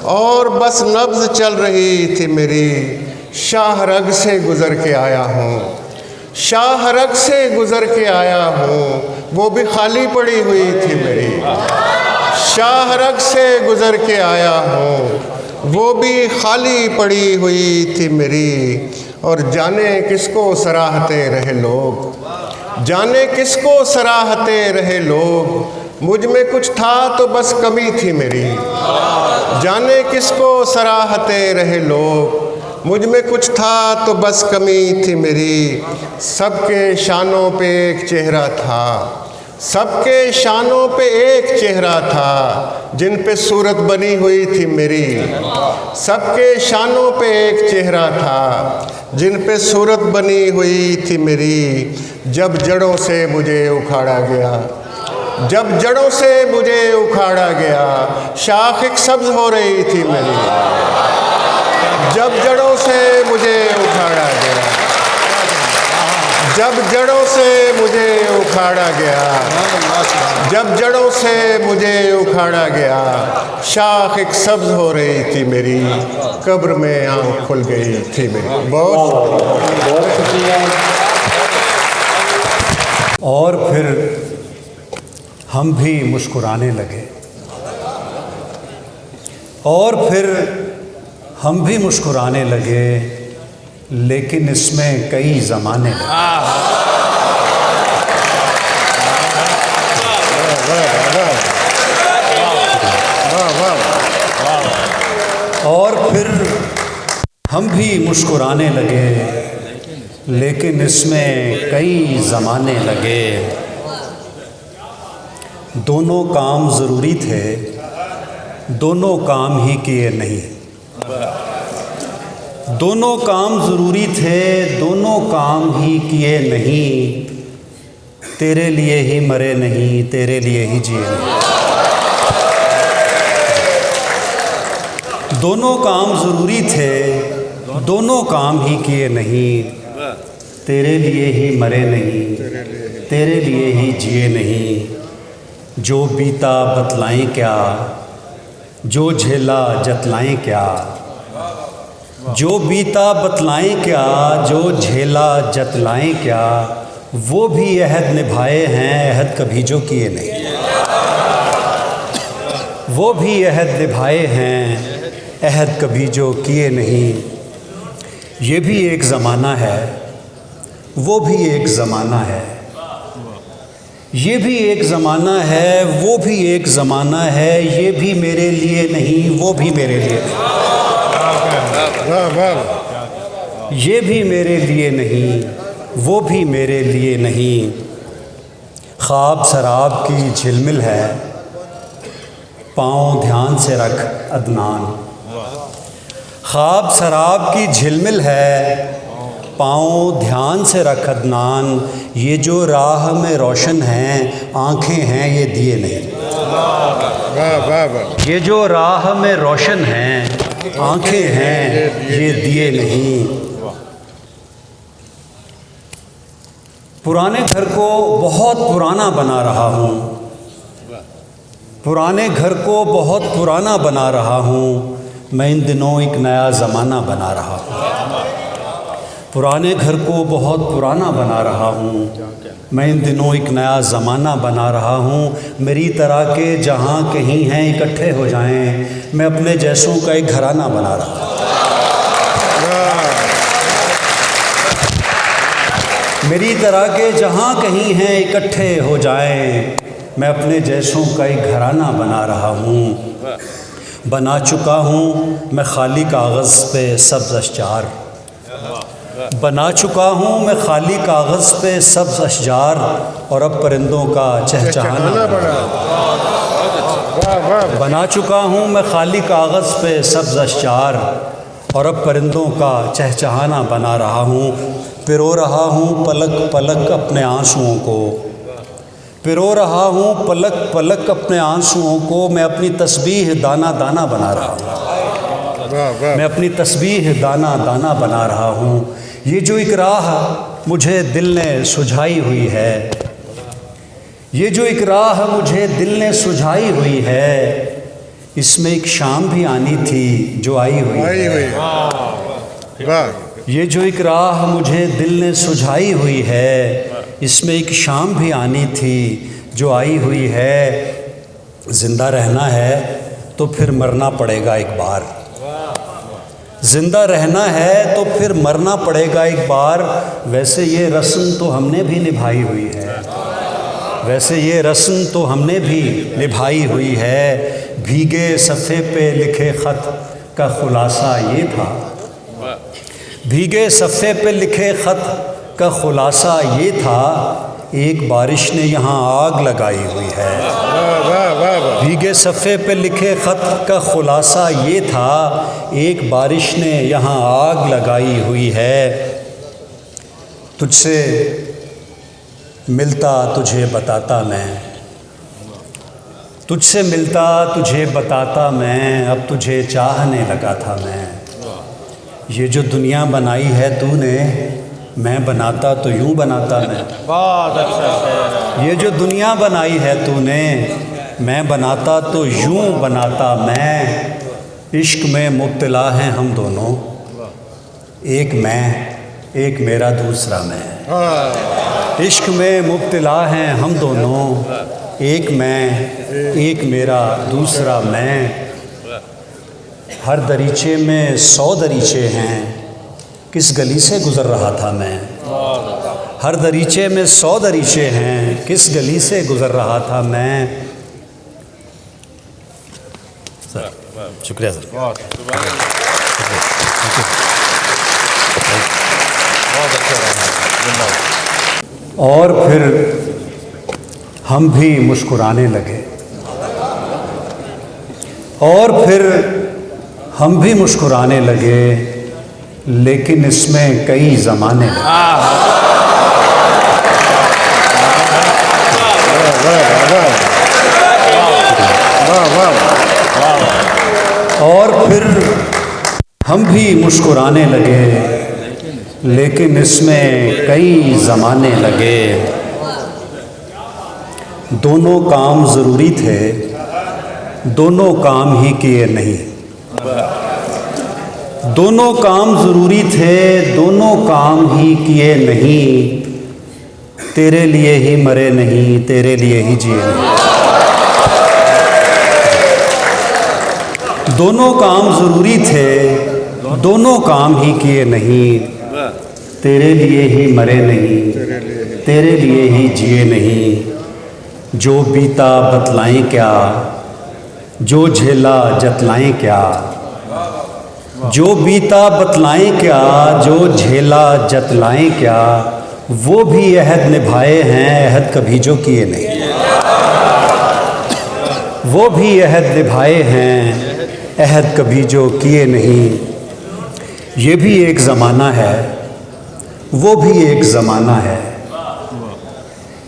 और बस नब्ज़ चल रही थी मेरी। शाहरग से गुज़र के आया हूँ, शाहरग से गुज़र के आया हूँ, वो भी खाली पड़ी हुई थी मेरी। शाहरग से गुज़र के आया हूँ, वो भी खाली पड़ी हुई थी मेरी। और जाने किसको सराहते रहे लोग, जाने किसको सराहते रहे लोग, मुझ में कुछ था तो बस कमी थी मेरी। जाने किसको सराहते रहे लोग, मुझ में कुछ था तो बस कमी थी मेरी। सबके शानों पे एक चेहरा था, सबके शानों पे एक चेहरा था, जिन पे सूरत बनी हुई थी मेरी। सबके शानों पे एक चेहरा था, जिन पे सूरत बनी हुई थी मेरी। जब जड़ों से मुझे उखाड़ा गया, जब जड़ों से मुझे उखाड़ा गया, शाख एक सब्ज़ हो रही थी मेरी। जब जड़ों से मुझे उखाड़ा गया, जब जड़ों से मुझे उखाड़ा गया, जब जड़ों से मुझे उखाड़ा गया, शाख एक सब्ज़ हो रही थी मेरी, कब्र में आँख खुल गई थी मेरी। बहुत शुक्रिया। और फिर हम भी मुस्कुराने लगे, और फिर हम भी मुस्कुराने लगे, लेकिन इसमें कई ज़माने लगे। और फिर हम भी मुस्कुराने लगे, लेकिन इसमें कई ज़माने लगे। दोनों काम ज़रूरी थे, दोनों काम ही किए नहीं। दोनों काम ज़रूरी थे, दोनों काम ही किए नहीं। तेरे लिए ही मरे नहीं, तेरे लिए ही जिए नहीं। दोनों काम ज़रूरी थे, दोनों काम ही किए नहीं। तेरे लिए ही मरे नहीं, तेरे लिए ही जिए नहीं। जो बीता बतलाएं क्या, जो झेला जतलाएं क्या, जो बीता बतलाएं क्या, जो झेला जतलाएं क्या। वो भी अहद निभाए हैं, अहद कभी जो किए नहीं। वो भी अहद निभाए हैं, अहद कभी जो किए नहीं। ये भी एक ज़माना है, वो भी एक ज़माना है। ये भी एक ज़माना है, वो भी एक ज़माना है। ये भी मेरे लिए नहीं, वो भी मेरे लिए नहीं। ये भी मेरे लिए नहीं, वो भी मेरे लिए नहीं। ख्वाब शराब की झिलमिल है, पाँव ध्यान से रख अदनान। ख्वाब शराब की झिलमिल है, पाँव ध्यान से रख अदनान। ये जो राह में रोशन हैं, आँखें हैं ये दिए नहीं। ये जो राह में रोशन हैं, आँखें हैं ये दिए नहीं। पुराने घर को बहुत पुराना बना रहा हूँ, पुराने घर को बहुत पुराना बना रहा हूँ। मैं इन दिनों एक नया ज़माना बना रहा हूँ। पुराने घर को बहुत पुराना बना रहा हूँ, मैं इन दिनों एक नया ज़माना बना रहा हूँ। मेरी तरह के जहाँ कहीं हैं इकट्ठे हो जाएं, मैं अपने जैसों का एक घराना बना रहा हूँ। मेरी तरह के जहाँ कहीं हैं इकट्ठे हो जाएं, मैं अपने जैसों का एक घराना बना रहा हूँ। बना चुका हूँ मैं खाली कागज़ पे सब्ज़ अशजार, बना चुका हूँ मैं खाली कागज़ पे सब्ज़ अशजार और अब परिंदों का चहचहाना बना। वाह वाह। बना चुका हूँ मैं खाली कागज़ पे सब्ज़ अशजार और अब परिंदों का चहचहाना बना रहा हूँ। पिरो रहा हूँ पलक पलक अपने आंसुओं को, पिरो रहा हूँ पलक पलक अपने आंसुओं को। मैं अपनी तस्बीह दाना दाना बना रहा हूँ, वाह वाह। मैं अपनी तस्बीह दाना दाना बना रहा हूँ। ये जो एक राह मुझे दिल ने सुझाई हुई है, ये जो एक राह मुझे दिल ने सुझाई हुई है, इसमें एक शाम भी आनी थी जो आई हुई आई हुई है। है। वाह। ये जो एक राह मुझे दिल ने सुझाई हुई है, इसमें एक शाम भी आनी थी जो आई हुई है। ज़िंदा रहना है तो फिर मरना पड़ेगा एक बार, ज़िंदा रहना है तो फिर मरना पड़ेगा एक बार। वैसे ये रस्म तो हमने भी निभाई हुई है, वैसे ये रस्म तो हमने भी निभाई हुई है। भीगे सफ़े पे लिखे ख़त का ख़ुलासा ये था, भीगे सफ़े पे लिखे ख़त का ख़ुलासा ये था, एक बारिश ने यहाँ आग लगाई हुई है। वाह वाह वाह वाह। भीगे सफ़े पे लिखे ख़त का ख़ुलासा ये था, एक बारिश ने यहाँ आग लगाई हुई है। तुझसे मिलता तुझे बताता मैं, तुझसे मिलता तुझे बताता मैं, अब तुझे चाहने लगा था मैं। ये जो दुनिया बनाई है तूने, मैं बनाता तो यूं बनाता मैं। बहुत अच्छा शेर है। ये जो दुनिया बनाई है तूने, मैं बनाता तो यूं बनाता मैं। इश्क में मुब्तला हैं हम दोनों, एक मैं एक मेरा दूसरा मैं। हाँ। इश्क में मुब्तला हैं हम दोनों, एक मैं एक मेरा दूसरा मैं। हर दरीचे में 100 दरीचे हैं, किस गली से गुज़र रहा था मैं। हर दरीचे में 100 दरीचे हैं, किस गली से गुज़र रहा था मैं। सर शुक्रिया सर। बहुत अच्छा रहा। जिंदाबाद। और फिर हम भी मुस्कुराने लगे, और फिर हम भी मुस्कुराने लगे, लेकिन इसमें कई ज़माने लगे। और फिर हम भी मुस्कुराने लगे, लेकिन इसमें कई ज़माने लगे। दोनों काम ज़रूरी थे, दोनों काम ही किए नहीं। दोनों काम ज़रूरी थे, दोनों काम ही किए नहीं। तेरे लिए ही मरे नहीं, तेरे लिए ही जिए नहीं। दोनों काम ज़रूरी थे, दोनों काम ही किए नहीं। तेरे लिए ही मरे नहीं, तेरे लिए ही जिए नहीं। जो बीता बतलाएं क्या, जो झेला जतलाएं क्या। जो बीता बतलाएं क्या, जो झेला जतलाएं क्या। वो भी अहद निभाए हैं, अहद कभी जो किए नहीं। वो भी अहद निभाए हैं, अहद कभी जो किए नहीं। ये भी एक ज़माना है, वो भी एक ज़माना है।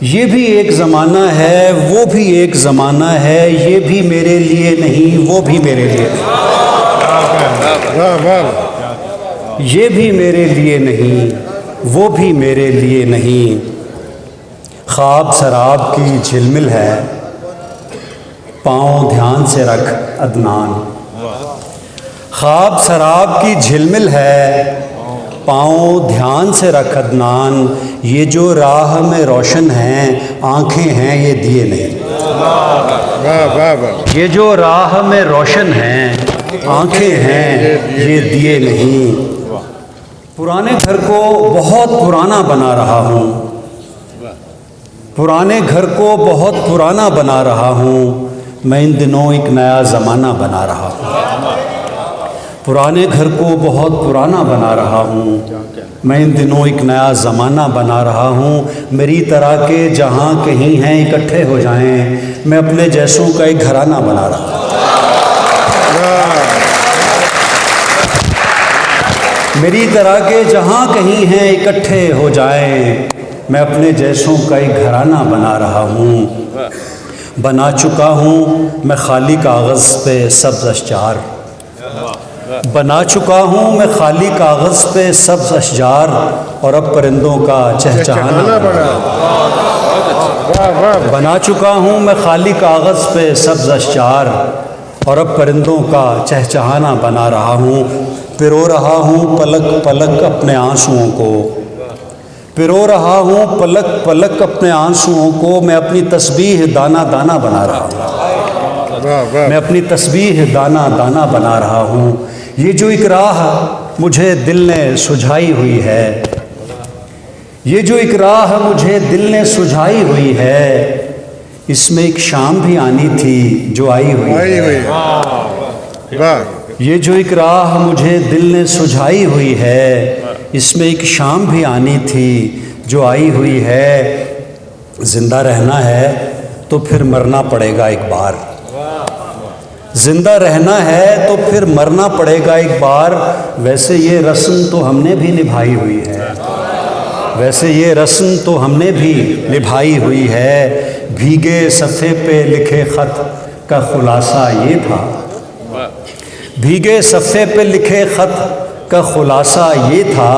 ये भी एक ज़माना है, वो भी एक ज़माना है। ये भी मेरे लिए नहीं, वो भी मेरे लिए नहीं। वाह वाह। ये भी मेरे लिए नहीं, वो भी मेरे लिए नहीं। ख्वाब शराब की झिलमिल है, पाँव ध्यान से रख अदनान। ख्वाब शराब की झिलमिल है, पाँव ध्यान से रख अदनान। ये जो राह में रोशन हैं, आँखें हैं ये दिए नहीं। वाह वाह वाह। ये जो राह में रोशन हैं, आँखें हैं ये दिए नहीं। पुराने घर को बहुत पुराना बना रहा हूँ, पुराने घर को बहुत पुराना बना रहा हूँ। मैं इन दिनों एक नया ज़माना बना रहा हूँ। पुराने घर को बहुत पुराना बना रहा हूँ, मैं इन दिनों एक नया ज़माना बना रहा हूँ। मेरी तरह के जहाँ कहीं हैं इकट्ठे हो जाएं, मैं अपने जैसों का एक घराना बना रहा हूँ। मेरी तरह के जहाँ कहीं हैं इकट्ठे हो जाएं, मैं अपने जैसों का एक घराना बना रहा हूँ। बना चुका हूँ मैं खाली कागज़ पे सब्ज़ अशजार, बना चुका हूँ मैं खाली कागज़ पे सब्ज़ अशजार, और अब परिंदों का चहचहाना बना चुका हूँ मैं खाली कागज़ पे सब्ज़ अशजार, और अब परिंदों का चहचहाना बना रहा हूँ। पिरो रहा हूँ पलक पलक अपने आंसुओं को, पिरो रहा हूँ पलक पलक अपने आंसुओं को, मैं अपनी तस्बीह दाना दाना बना रहा हूँ। मैं अपनी तस्बीह दाना दाना बना रहा हूँ। ये जो एक राह मुझे दिल ने सुझाई हुई है, ये जो एक राह मुझे दिल ने सुझाई हुई है, इसमें एक शाम भी आनी थी जो आई हुई है। ये जो एक राह मुझे दिल ने सुझाई हुई है, इसमें एक शाम भी आनी थी जो आई हुई है। जिंदा रहना है तो फिर मरना पड़ेगा एक बार, जिंदा रहना है तो फिर मरना पड़ेगा एक बार। वैसे ये रस्म तो हमने भी निभाई हुई है, वैसे ये रस्म तो हमने भी निभाई हुई है। भीगे सफ़े पे लिखे ख़त का खुलासा ये था, भीगे सफ़े पे लिखे ख़त का खुलासा ये था,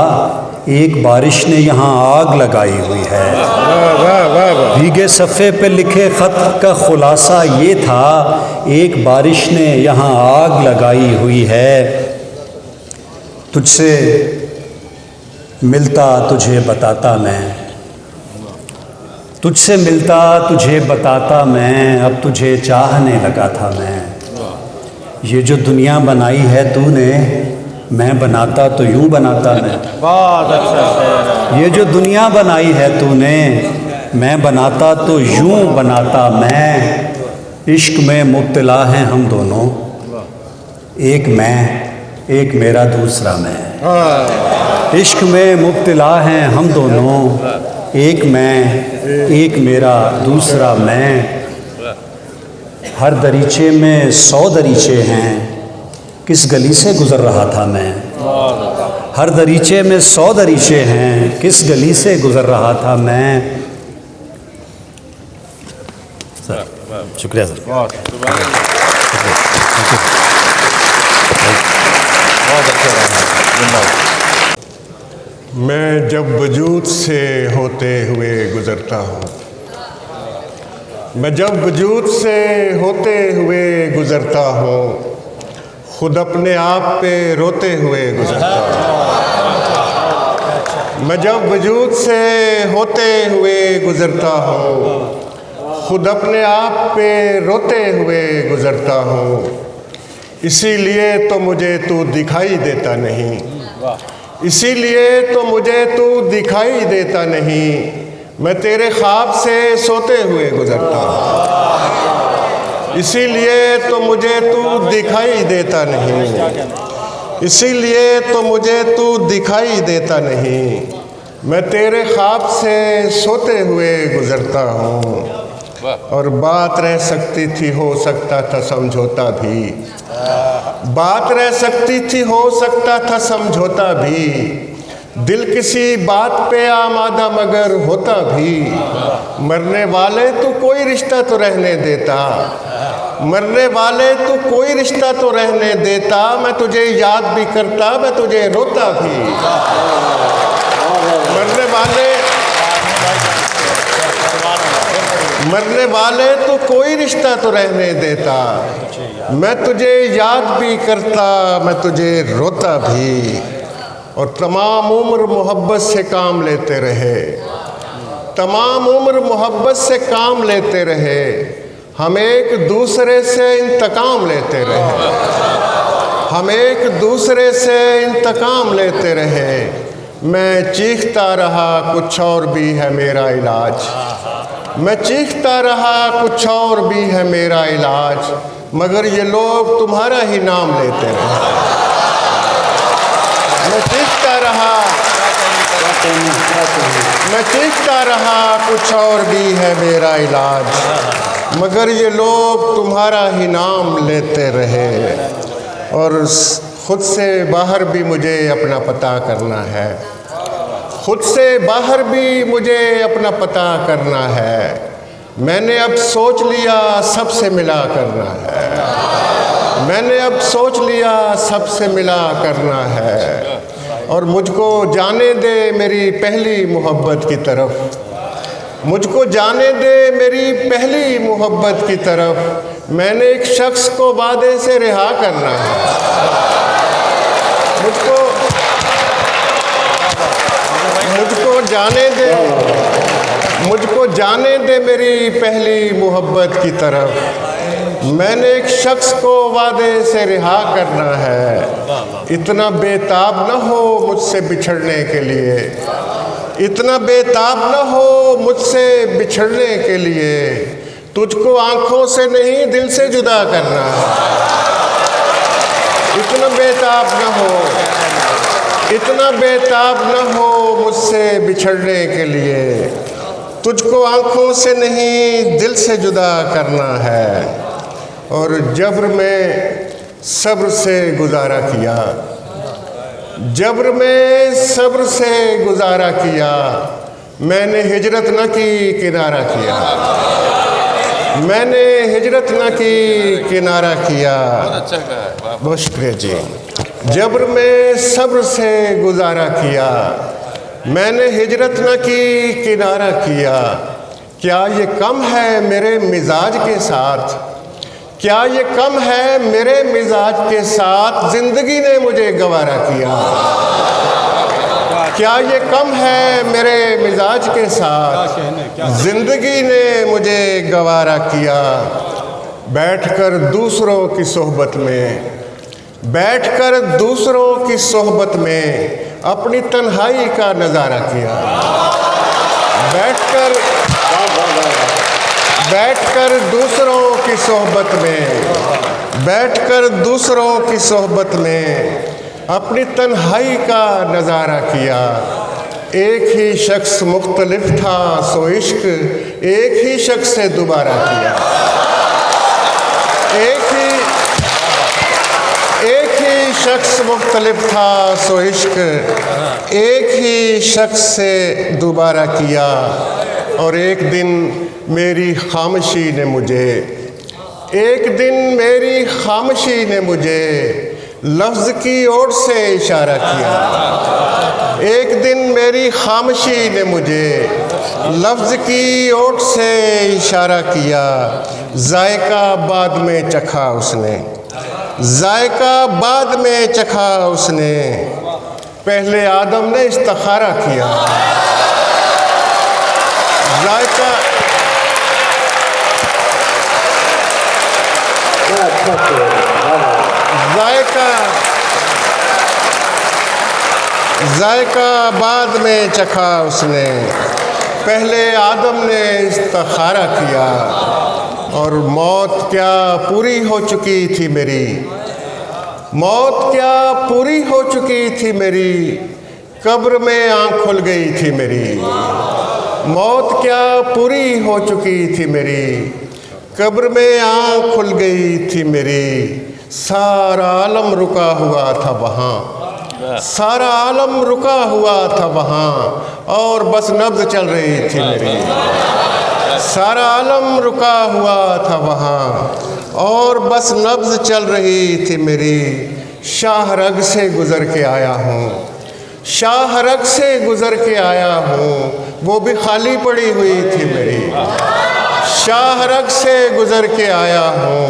एक बारिश ने यहाँ आग लगाई हुई है। भीगे सफ़े पे लिखे ख़त का खुलासा ये था, एक बारिश ने यहाँ आग लगाई हुई है। तुझसे मिलता तुझे बताता मैं, तुझसे मिलता तुझे बताता मैं, अब तुझे चाहने लगा था मैं। ये जो दुनिया बनाई है तूने, मैं बनाता तो यूं बनाता मैं। बहुत अच्छा। ये जो दुनिया बनाई है तूने, मैं बनाता तो यूं बनाता मैं। इश्क में मुब्तला हैं हम दोनों, एक मैं एक मेरा दूसरा मैं। इश्क में मुब्तला हैं हम दोनों, एक मैं एक मेरा दूसरा मैं। हर दरीचे में 100 दरीचे हैं, किस गली से गुज़र रहा था मैं। हर दरीचे में 100 दरीचे हैं, किस गली से गुज़र रहा था मैं। सर शुक्रिया सर। बहुत अच्छा रहा। मैं जब वजूद से होते हुए गुज़रता हूँ, मैं जब वजूद से होते हुए गुज़रता हूँ, खुद अपने आप पे रोते हुए गुज़रता हूँ। मैं जब वजूद से होते हुए गुज़रता हूँ, खुद अपने आप पे रोते हुए गुज़रता हूँ। इसीलिए तो मुझे तू दिखाई देता नहीं, इसीलिए तो मुझे तू दिखाई देता नहीं। मैं तेरे ख्वाब से सोते हुए गुज़रता हूँ, इसीलिए तो मुझे तू दिखाई देता नहीं, इसीलिए तो मुझे तू दिखाई देता नहीं। मैं तेरे ख्वाब से सोते हुए गुज़रता हूँ। और बात रह सकती थी, हो सकता था समझौता भी, बात रह सकती थी, हो सकता था समझौता भी। दिल किसी बात पे आमादा मगर होता भी। मरने वाले तू कोई रिश्ता तो रहने देता, मरने वाले तू कोई रिश्ता तो रहने देता। मैं तुझे याद भी करता, मैं तुझे रोता भी। मरने वाले तू कोई रिश्ता तो रहने देता। मैं तुझे याद भी करता, मैं तुझे रोता भी। और तमाम उम्र मोहब्बत से काम लेते रहे, तमाम उम्र मोहब्बत से काम लेते रहे। हम एक दूसरे से इंतकाम लेते रहे, हम एक दूसरे से इंतकाम लेते रहे। मैं चीखता रहा कुछ और भी है मेरा इलाज, मैं चीखता रहा कुछ और भी है मेरा इलाज। मगर ये लोग तुम्हारा ही नाम लेते रहे, चीखता रहा, मैं चीखता रहा, कुछ और भी है मेरा इलाज, मगर ये लोग तुम्हारा ही नाम लेते रहे। और खुद से बाहर भी मुझे अपना पता करना है, खुद से बाहर भी मुझे अपना पता करना है। मैंने अब सोच लिया सबसे मिला करना है, मैंने अब सोच लिया सबसे मिला करना है। और मुझको जाने दे मेरी पहली मोहब्बत की तरफ, मुझको जाने दे मेरी पहली मोहब्बत की तरफ। मैंने एक शख्स को वादे से रिहा करना है, मुझको जाने दे, मुझको जाने दे मेरी पहली मोहब्बत की तरफ। मैंने एक शख्स को वादे से रिहा करना है। इतना बेताब न हो मुझसे बिछड़ने के लिए, इतना बेताब न हो मुझसे बिछड़ने के लिए। तुझको आंखों से नहीं दिल से जुदा करना है। इतना बेताब न हो, इतना बेताब न हो मुझसे बिछड़ने के लिए। तुझको आंखों से नहीं दिल से जुदा करना है। और जब्र में सब्र से गुजारा किया, जब्र में सब्र से गुजारा किया। मैंने हिजरत न की किनारा किया, मैंने हिजरत न की किनारा किया। बहुत शुक्रिया जी। जब्र में सब्र से गुजारा किया, मैंने हिजरत न की किनारा किया। क्या ये कम है मेरे मिजाज के साथ, क्या ये कम है मेरे मिजाज के साथ जिंदगी ने मुझे गवारा किया। क्या ये कम है मेरे मिजाज के साथ जिंदगी ने मुझे गवारा किया। बैठकर दूसरों की सोहबत में, बैठकर दूसरों की सोहबत में अपनी तन्हाई का नज़ारा किया। बैठकर दूसरों की सोहबत में, बैठकर दूसरों की सोहबत में अपनी तन्हाई का नज़ारा किया। एक ही शख्स मुख्तलिफ था सो इश्क एक ही शख्स से दोबारा किया। एक ही शख्स मुख्तलिफ था सो इश्क एक ही शख्स से दोबारा किया। और एक दिन मेरी खामोशी ने मुझे, एक दिन मेरी खामोशी ने मुझे लफ्ज़ की ओर से इशारा किया। एक दिन मेरी खामोशी ने मुझे लफ्ज़ की ओर से इशारा किया। जायका बाद में चखा उसने, जायका बाद में चखा उसने। पहले आदम ने इस्तिखारा किया। जायका जायका बाद में चखा उसने। पहले आदम ने इस्तिखारा किया। और मौत क्या पूरी हो चुकी थी मेरी, मौत क्या पूरी हो चुकी थी मेरी। कब्र में आँख खुल गई थी मेरी। मौत क्या पूरी हो चुकी थी मेरी, कब्र में आँख खुल गई थी मेरी। सारा आलम रुका हुआ था वहाँ, सारा आलम रुका हुआ था वहाँ और बस नब्ज़ चल रही थी मेरी। सारा आलम रुका हुआ था वहाँ और बस नब्ज़ चल रही थी मेरी। शाहरग से गुज़र के आया हूँ, शाहरग से गुज़र के आया हूँ, वो भी खाली पड़ी हुई थी मेरी। शाहरग से गुज़र के आया हूँ,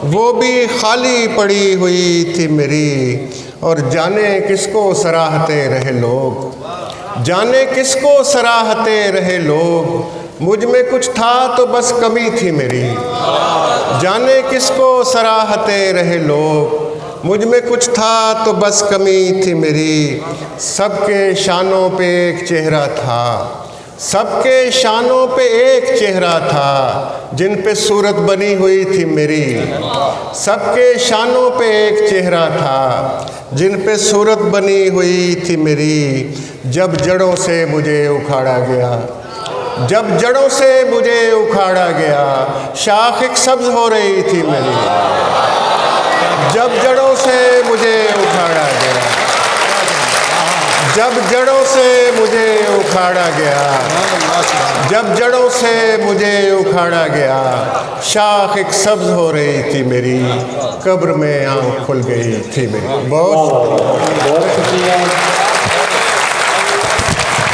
वो भी खाली पड़ी हुई थी मेरी। और जाने किसको सराहते रहे लोग, जाने किसको सराहते रहे लोग। मुझ में कुछ था तो बस कमी थी मेरी। जाने किसको सराहते रहे लोग, मुझ में कुछ था तो बस कमी थी मेरी। सबके शानों पे एक चेहरा था, सबके शानों पे एक चेहरा था, जिन पे सूरत बनी हुई थी मेरी। सबके शानों पे एक चेहरा था, जिन पे सूरत बनी हुई थी मेरी, जब जड़ों से मुझे उखाड़ा गया, जब जड़ों से मुझे उखाड़ा गया, शाख एक सब्ज हो रही थी मेरी, जब जड़ों से मुझे उखाड़ा गया, जब जड़ों से मुझे उखाड़ा गया, जब जड़ों से मुझे उखाड़ा गया, शाख एक सब्ज हो रही थी मेरी, कब्र में आँख खुल गई थी मेरी। बहुत शुक्रिया।